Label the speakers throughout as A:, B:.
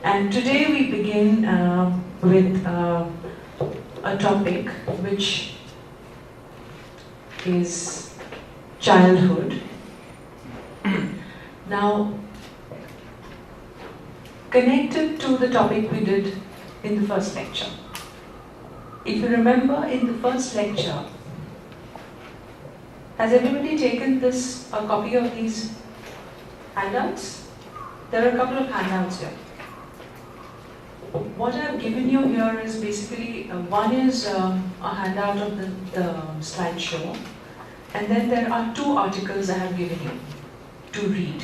A: And today we begin with a topic which is childhood. Now, connected to the topic we did in the first lecture. If you remember, in the first lecture, has everybody taken a copy of these handouts? There are a couple of handouts here. What I've given you here is basically, one is a handout of the slideshow, and then there are two articles I have given you to read.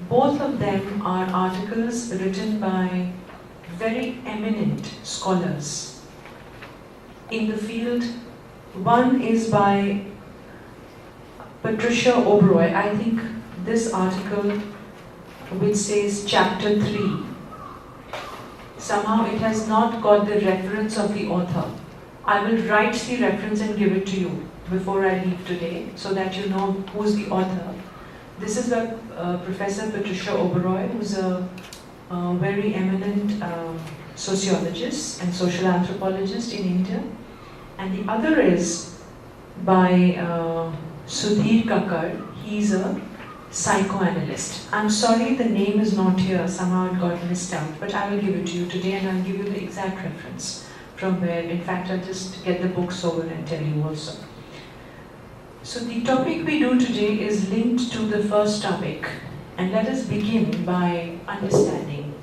A: Both of them are articles written by very eminent scholars in the field. One is by Patricia Oberoi. I think this article, which says chapter 3, somehow it has not got the reference of the author. I will write the reference and give it to you before I leave today, so that you know who's the author. This is by Professor Patricia Oberoi, who's a very eminent sociologist and social anthropologist in India. And the other is by Sudhir Kakar. He's a psychoanalyst. I'm sorry the name is not here, somehow it got missed out, but I will give it to you today and I'll give you the exact reference from where. In fact, I'll just get the books over and tell you also. So the topic we do today is linked to the first topic, and let us begin by understanding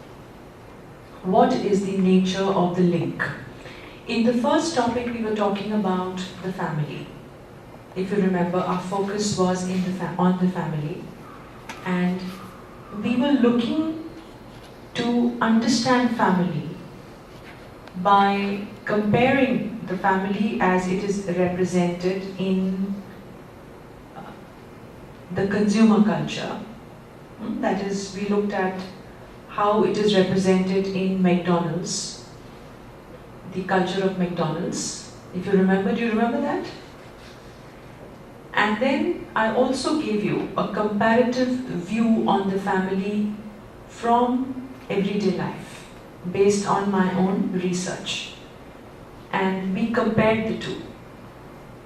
A: what is the nature of the link. In the first topic we were talking about the family. If you remember, our focus was on the family, and we were looking to understand family by comparing the family as it is represented in the consumer culture. That is, we looked at how it is represented in McDonald's, the culture of McDonald's. If you remember, do you remember that? And then I also gave you a comparative view on the family from everyday life, based on my own research. And we compared the two.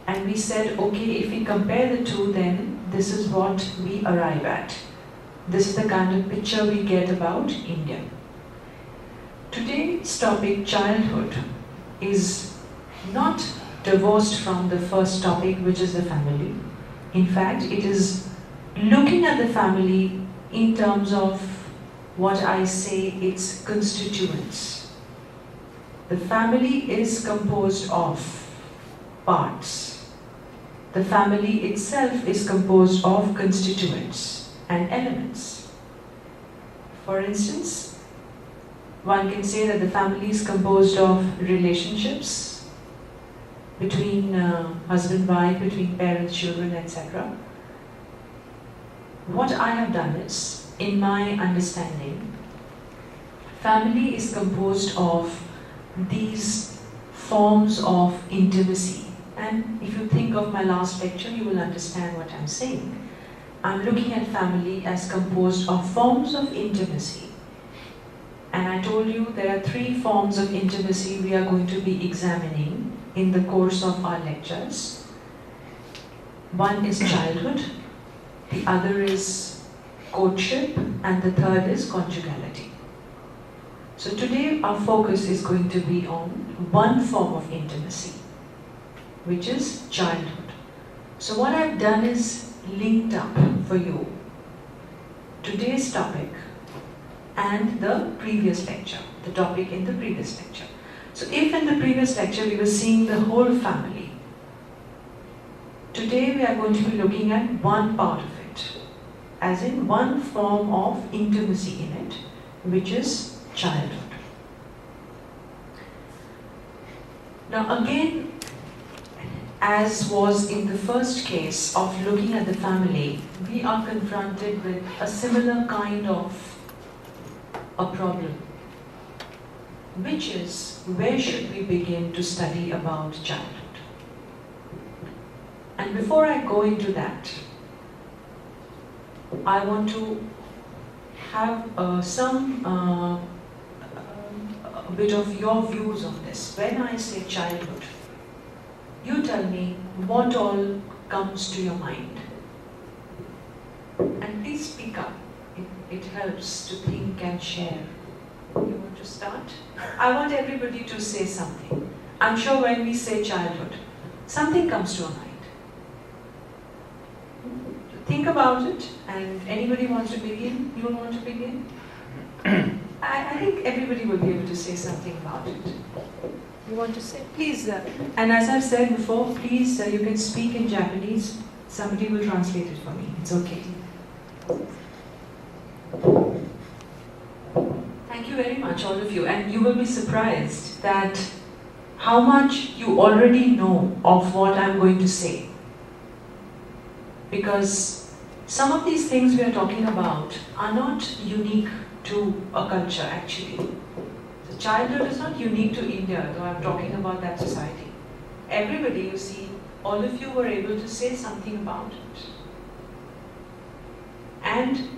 A: And we said, okay, if we compare the two, then this is what we arrive at. This is the kind of picture we get about India. Today's topic, childhood, is not divorced from the first topic, which is the family. In fact, it is looking at the family in terms of what I say its constituents. The family is composed of parts. The family itself is composed of constituents and elements. For instance, one can say that the family is composed of relationships between husband, wife, between parents, children, etc. What I have done is, in my understanding, family is composed of these forms of intimacy. And if you think of my last lecture, you will understand what I'm saying. I'm looking at family as composed of forms of intimacy. And I told you there are 3 forms of intimacy we are going to be examining in the course of our lectures. One is childhood, the other is courtship, and the third is conjugality. So today our focus is going to be on one form of intimacy, which is childhood. So what I've done is linked up for you today's topic and the previous lecture, the topic in the previous lecture. So if in the previous lecture we were seeing the whole family, today we are going to be looking at one part of it, as in one form of intimacy in it, which is childhood. Now again, as was in the first case of looking at the family, we are confronted with a similar kind of a problem, which is, where should we begin to study about childhood? And before I go into that, I want to have some a bit of your views on this. When I say childhood, you tell me what all comes to your mind. And please speak up. It helps to think and share. You want to start? I want everybody to say something. I'm sure when we say childhood, something comes to our mind. Think about it, and anybody wants to begin? You want to begin? I think everybody will be able to say something about it. You want to say? Please, and as I've said before, please, you can speak in Japanese. Somebody will translate it for me. It's okay. Thank you very much, all of you. And you will be surprised that how much you already know of what I'm going to say. Because some of these things we are talking about are not unique to a culture, actually. The childhood is not unique to India, though I'm talking about that society. Everybody, you see, all of you were able to say something about it. And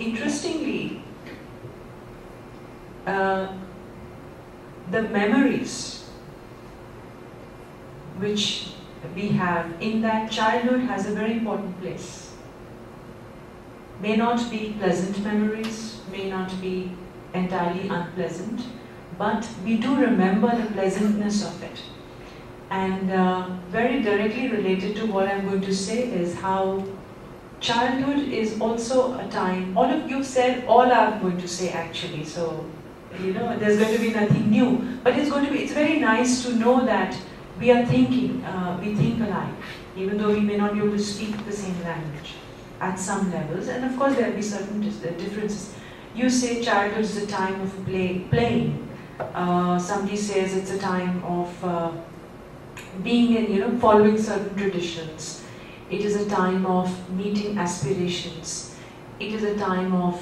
A: interestingly, the memories which we have in that childhood has a very important place. May not be pleasant memories, may not be entirely unpleasant, but we do remember the pleasantness of it. And very directly related to what I'm going to say is how childhood is also a time, all of you said all I'm going to say actually, so you know there's going to be nothing new, but it's very nice to know that we are thinking, we think alike, even though we may not be able to speak the same language at some levels, and of course there will be certain differences. You say childhood is a time of playing. Somebody says it's a time of being in, following certain traditions. It is a time of meeting aspirations. It is a time of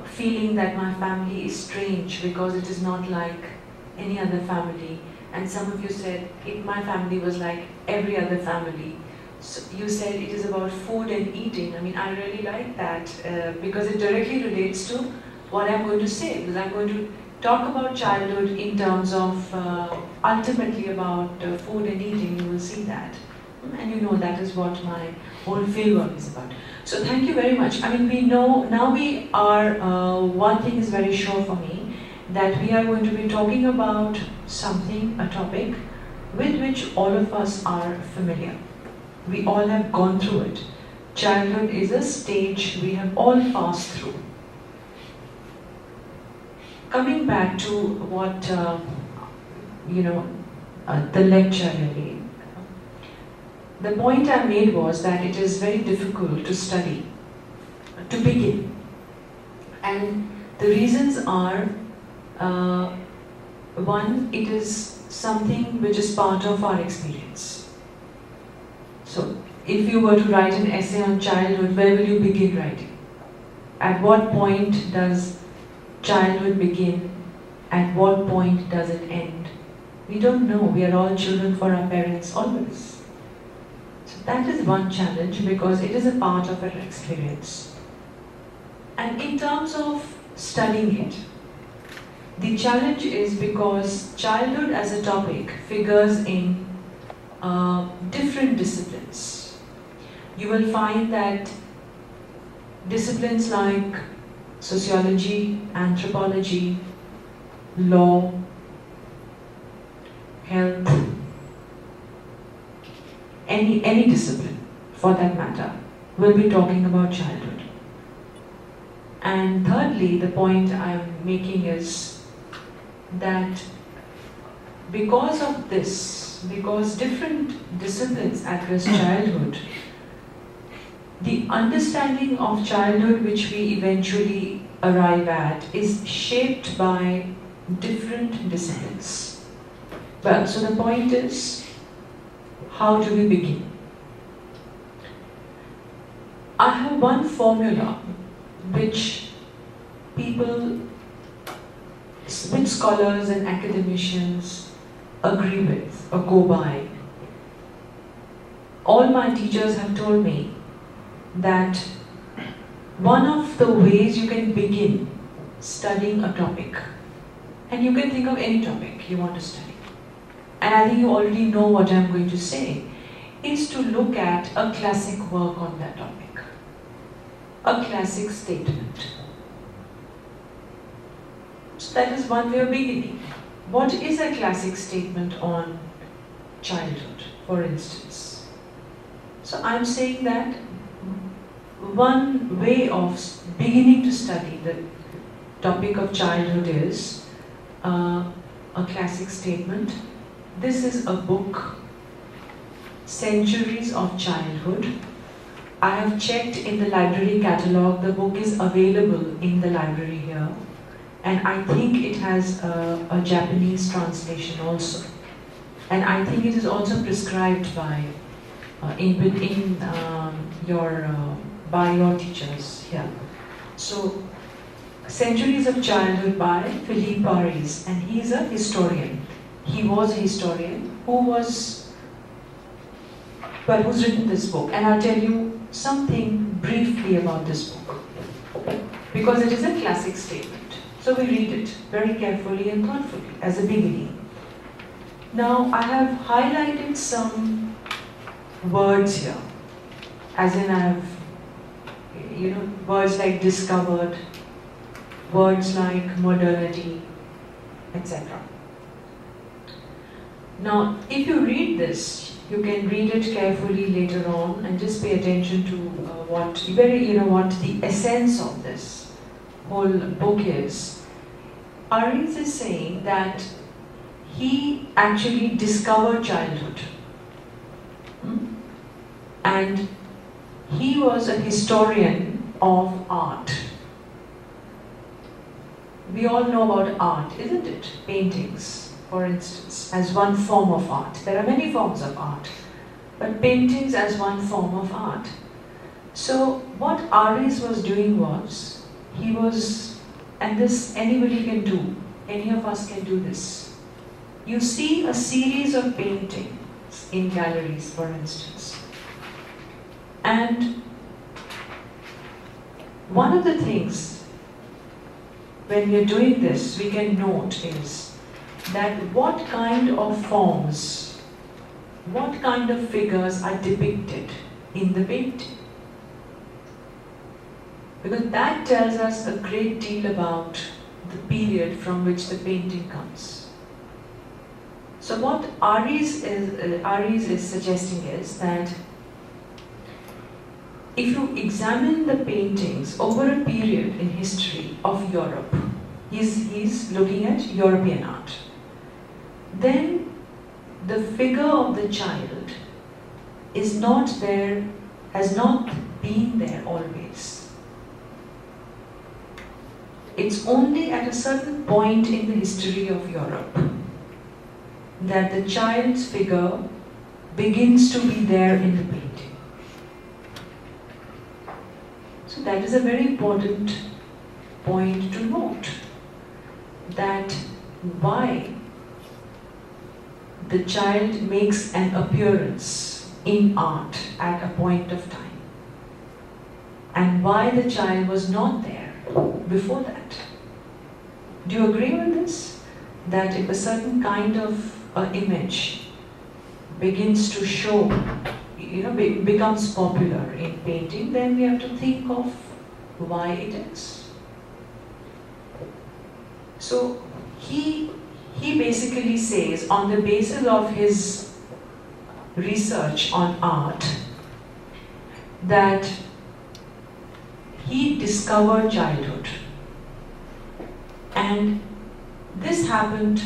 A: feeling that my family is strange because it is not like any other family. And some of you said, my family was like every other family. So you said it is about food and eating. I mean, I really like that because it directly relates to what I'm going to say. Because I'm going to talk about childhood in terms of ultimately about food and eating. You will see that. And you know that is what my whole fieldwork is about. So thank you very much. I mean, we know, now we are, one thing is very sure for me, that we are going to be talking about something, a topic, with which all of us are familiar. We all have gone through it. Childhood is a stage we have all passed through. Coming back to what, the lecture really, the point I made was that it is very difficult to study, to begin. And the reasons are, one, it is something which is part of our experience. So, if you were to write an essay on childhood, where will you begin writing? At what point does childhood begin? At what point does it end? We don't know. We are all children for our parents always. So that is one challenge because it is a part of our experience. And in terms of studying it, the challenge is because childhood as a topic figures in different disciplines. You will find that disciplines like sociology, anthropology, law, health, any discipline for that matter, will be talking about childhood. And thirdly, the point I'm making is that because of this, because different disciplines address childhood, the understanding of childhood which we eventually arrive at is shaped by different disciplines. Well, so the point is, how do we begin? I have one formula which scholars and academicians agree with or go by. All my teachers have told me that one of the ways you can begin studying a topic, and you can think of any topic you want to study, and I think you already know what I'm going to say, is to look at a classic work on that topic, a classic statement. So that is one way of beginning. What is a classic statement on childhood, for instance? So I'm saying that one way of beginning to study the topic of childhood is a classic statement. This is a book, Centuries of Childhood. I have checked in the library catalogue. The book is available in the library here, and I think it has a Japanese translation also. And I think it is also prescribed by by your teachers here. So, Centuries of Childhood by Philippe Paris, and he is a historian. He was a historian who's written this book, and I'll tell you something briefly about this book, because it is a classic statement. So we read it very carefully and thoughtfully as a beginning. Now I have highlighted some words here, as in I have, words like discovered, words like modernity, etc. Now, if you read this, you can read it carefully later on and just pay attention to what the essence of this whole book is. Aris is saying that he actually discovered childhood. And he was a historian of art. We all know about art, isn't it? Paintings, for instance, as one form of art. There are many forms of art, but paintings as one form of art. So what Aris was doing was, and this anybody can do, any of us can do this. You see a series of paintings in galleries, for instance. And one of the things, when we are doing this, we can note is that what kind of forms, what kind of figures are depicted in the painting. Because that tells us a great deal about the period from which the painting comes. So what Aris is suggesting is that if you examine the paintings over a period in history of Europe, he's looking at European art, then the figure of the child is not there, has not been there always. It's only at a certain point in the history of Europe that the child's figure begins to be there in the painting. So that is a very important point to note, that why the child makes an appearance in art at a point of time, and why the child was not there before that. Do you agree with this? That if a certain kind of image begins to show, becomes popular in painting, then we have to think of why it is. So he basically says, on the basis of his research on art, that he discovered childhood. And this happened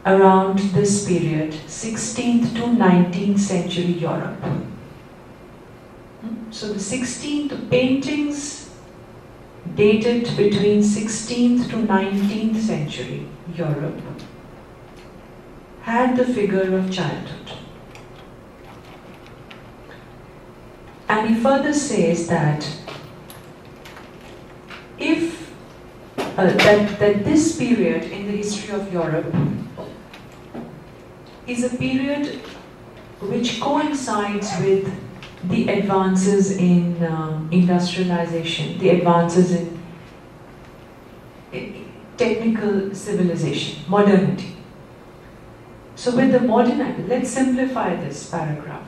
A: around this period, 16th to 19th century Europe. So the paintings dated between 16th to 19th century Europe had the figure of childhood. And he further says that that this period in the history of Europe is a period which coincides with the advances in industrialization, the advances in technical civilization, modernity. So with the modern, let's simplify this paragraph.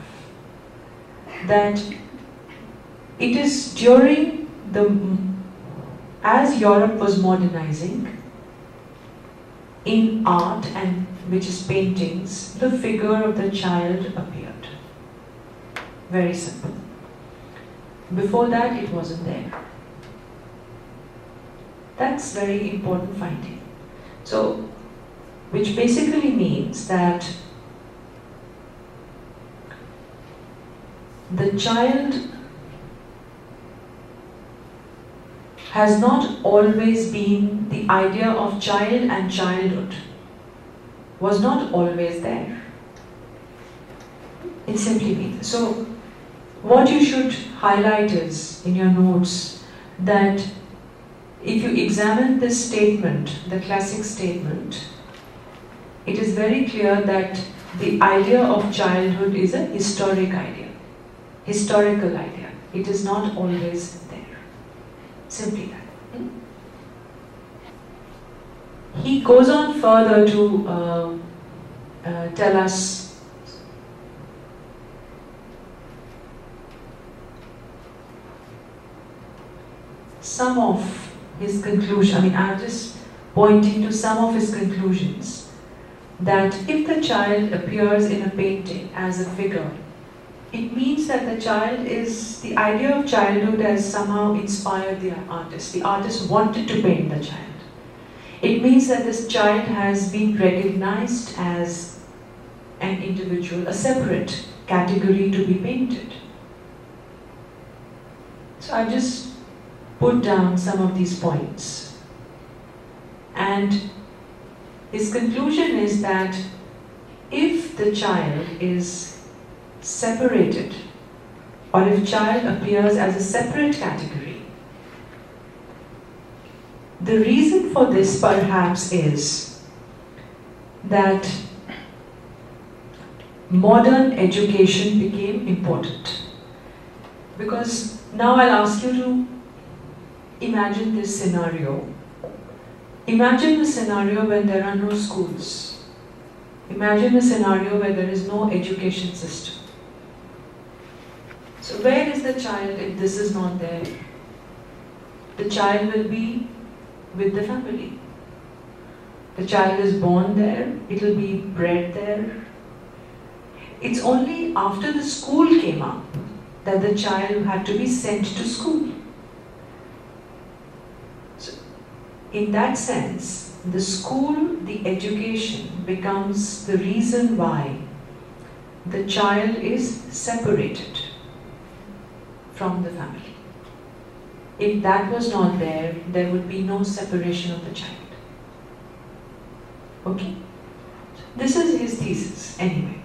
A: That it is during as Europe was modernizing, in art, and which is paintings, the figure of the child appeared. Very simple. Before that, it wasn't there. That's very important finding. So, which basically means that the child has not always been, the idea of child and childhood was not always there. It simply means. So, what you should highlight is, in your notes, that if you examine this statement, the classic statement, it is very clear that the idea of childhood is a historic idea, historical idea. It is not always there. Simply that. He goes on further to tell us some of his conclusions. I mean, I'm just pointing to some of his conclusions. That if the child appears in a painting as a figure, it means that the child is, the idea of childhood has somehow inspired the artist. The artist wanted to paint the child. It means that this child has been recognized as an individual, a separate category to be painted. So I've just put down some of these points. And his conclusion is that if the child is separated, or if child appears as a separate category, the reason for this perhaps is that modern education became important. Because now I'll ask you to imagine this scenario. Imagine a scenario when there are no schools. Imagine a scenario where there is no education system. So where is the child if this is not there? The child will be with the family. The child is born there, it will be bred there. It's only after the school came up that the child had to be sent to school. So, in that sense, the school, the education becomes the reason why the child is separated from the family. If that was not there, there would be no separation of the child. Okay? This is his thesis, anyway.